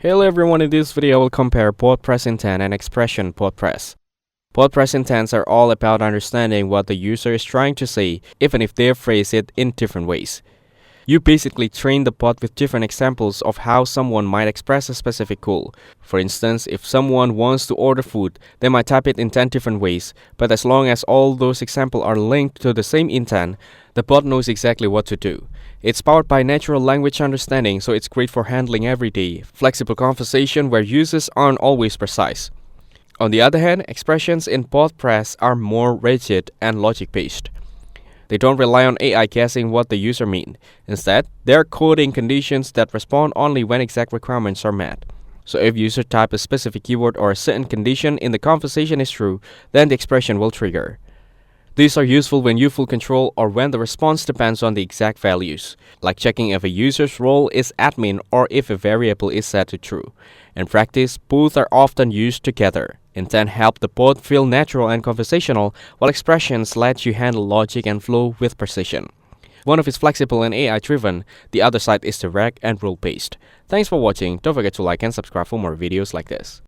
Hello everyone, in this video I will compare Botpress Intent and Expression Botpress. Botpress intents are all about understanding what the user is trying to say, even if they phrase it in different ways. You basically train the bot with different examples of how someone might express a specific goal. For instance, if someone wants to order food, they might type it in 10 different ways, but as long as all those examples are linked to the same intent, the bot knows exactly what to do. It's powered by natural language understanding, so it's great for handling everyday, flexible conversation where users aren't always precise. On the other hand, expressions in Botpress are more rigid and logic-based. They don't rely on AI guessing what the user means. Instead, they're coding conditions that respond only when exact requirements are met. So if user type a specific keyword or a certain condition in the conversation is true, then the expression will trigger. These are useful when you full control or when the response depends on the exact values, like checking if a user's role is admin or if a variable is set to true. In practice, both are often used together. Intent help the bot feel natural and conversational, while expressions let you handle logic and flow with precision. One of is flexible and AI-driven, the other side is direct and rule-based. Thanks for watching. Don't forget to like and subscribe for more videos like this.